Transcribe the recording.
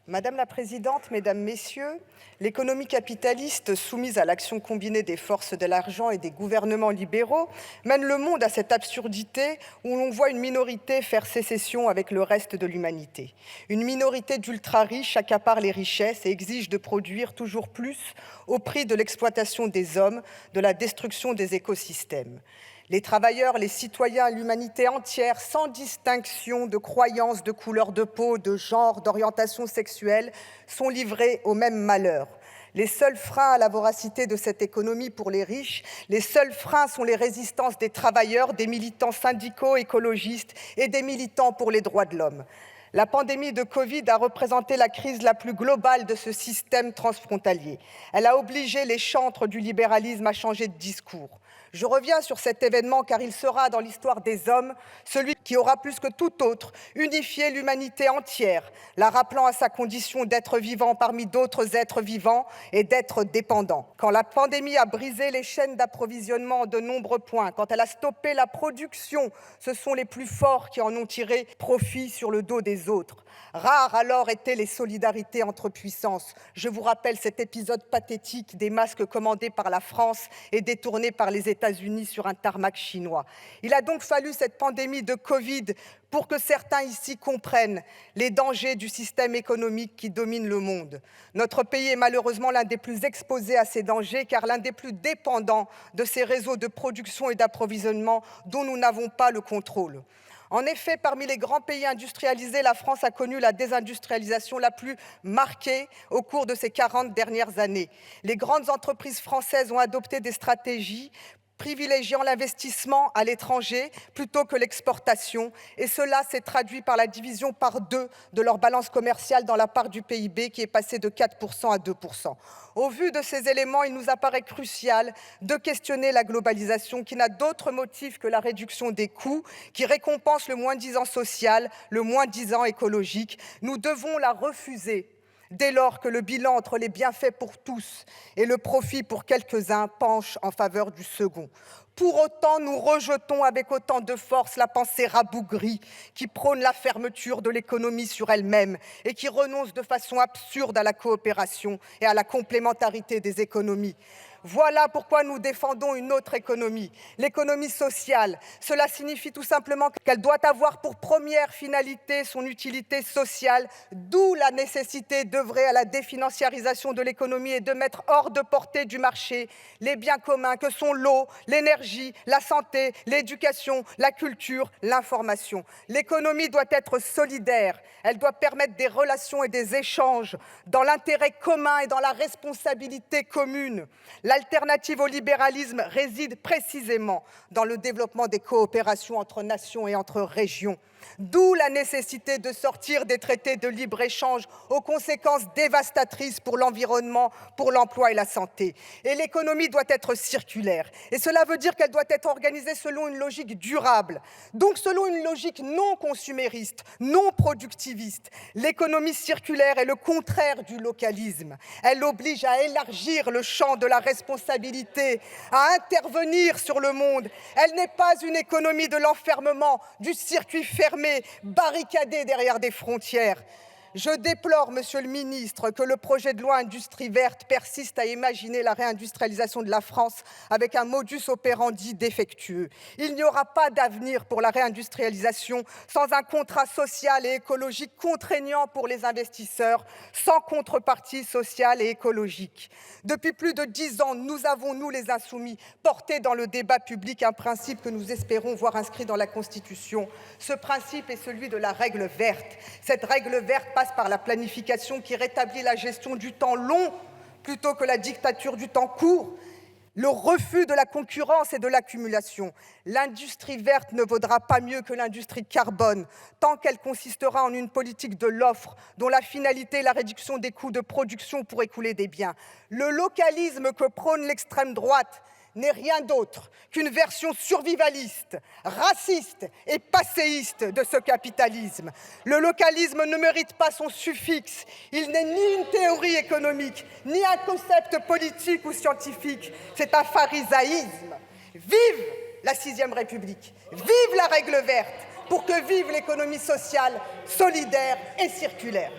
Madame la Présidente, Mesdames, Messieurs, l'économie capitaliste soumise à l'action combinée des forces de l'argent et des gouvernements libéraux mène le monde à cette absurdité où l'on voit une minorité faire sécession avec le reste de l'humanité. Une minorité d'ultra-riches accapare les richesses et exige de produire toujours plus au prix de l'exploitation des hommes, de la destruction des écosystèmes. Les travailleurs, les citoyens, l'humanité entière, sans distinction de croyances, de couleur de peau, de genre, d'orientation sexuelle, sont livrés au même malheur. Les seuls freins à la voracité de cette économie pour les riches, les seuls freins sont les résistances des travailleurs, des militants syndicaux, écologistes et des militants pour les droits de l'homme. La pandémie de Covid a représenté la crise la plus globale de ce système transfrontalier. Elle a obligé les chantres du libéralisme à changer de discours. Je reviens sur cet événement car il sera, dans l'histoire des hommes, celui qui aura plus que tout autre unifié l'humanité entière, la rappelant à sa condition d'être vivant parmi d'autres êtres vivants et d'être dépendant. Quand la pandémie a brisé les chaînes d'approvisionnement en de nombreux points, quand elle a stoppé la production, ce sont les plus forts qui en ont tiré profit sur le dos des autres. Rares alors étaient les solidarités entre puissances. Je vous rappelle cet épisode pathétique des masques commandés par la France et détournés par les États-Unis sur un tarmac chinois. Il a donc fallu cette pandémie de Covid pour que certains ici comprennent les dangers du système économique qui domine le monde. Notre pays est malheureusement l'un des plus exposés à ces dangers car l'un des plus dépendants de ces réseaux de production et d'approvisionnement dont nous n'avons pas le contrôle. En effet, parmi les grands pays industrialisés, la France a connu la désindustrialisation la plus marquée au cours de ces 40 dernières années. Les grandes entreprises françaises ont adopté des stratégies privilégiant l'investissement à l'étranger plutôt que l'exportation, et cela s'est traduit par la division par 2 de leur balance commerciale dans la part du PIB qui est passée de 4% à 2%. Au vu de ces éléments, il nous apparaît crucial de questionner la globalisation qui n'a d'autre motif que la réduction des coûts, qui récompense le moins-disant social, le moins-disant écologique. Nous devons la refuser dès lors que le bilan entre les bienfaits pour tous et le profit pour quelques-uns penche en faveur du second. Pour autant, nous rejetons avec autant de force la pensée rabougrie qui prône la fermeture de l'économie sur elle-même et qui renonce de façon absurde à la coopération et à la complémentarité des économies. Voilà pourquoi nous défendons une autre économie, l'économie sociale. Cela signifie tout simplement qu'elle doit avoir pour première finalité son utilité sociale, d'où la nécessité d'œuvrer à la définanciarisation de l'économie et de mettre hors de portée du marché les biens communs que sont l'eau, l'énergie, la santé, l'éducation, la culture, l'information. L'économie doit être solidaire, elle doit permettre des relations et des échanges dans l'intérêt commun et dans la responsabilité commune. L'alternative au libéralisme réside précisément dans le développement des coopérations entre nations et entre régions. D'où la nécessité de sortir des traités de libre-échange aux conséquences dévastatrices pour l'environnement, pour l'emploi et la santé. Et l'économie doit être circulaire. Et cela veut dire qu'elle doit être organisée selon une logique durable, donc selon une logique non consumériste, non productiviste. L'économie circulaire est le contraire du localisme. Elle oblige à élargir le champ de la responsabilité, à intervenir sur le monde. Elle n'est pas une économie de l'enfermement, du circuit fermé, barricadé derrière des frontières. Je déplore, Monsieur le Ministre, que le projet de loi Industrie verte persiste à imaginer la réindustrialisation de la France avec un modus operandi défectueux. Il n'y aura pas d'avenir pour la réindustrialisation sans un contrat social et écologique contraignant pour les investisseurs, sans contrepartie sociale et écologique. Depuis plus de 10 ans, nous avons, nous les Insoumis, porté dans le débat public un principe que nous espérons voir inscrit dans la Constitution. Ce principe est celui de la règle verte. Cette règle verte passe par la planification qui rétablit la gestion du temps long plutôt que la dictature du temps court, le refus de la concurrence et de l'accumulation. L'industrie verte ne vaudra pas mieux que l'industrie carbone, tant qu'elle consistera en une politique de l'offre dont la finalité est la réduction des coûts de production pour écouler des biens. Le localisme que prône l'extrême droite n'est rien d'autre qu'une version survivaliste, raciste et passéiste de ce capitalisme. Le localisme ne mérite pas son suffixe. Il n'est ni une théorie économique, ni un concept politique ou scientifique. C'est un pharisaïsme. Vive la 6e République, vive la règle verte, pour que vive l'économie sociale, solidaire et circulaire.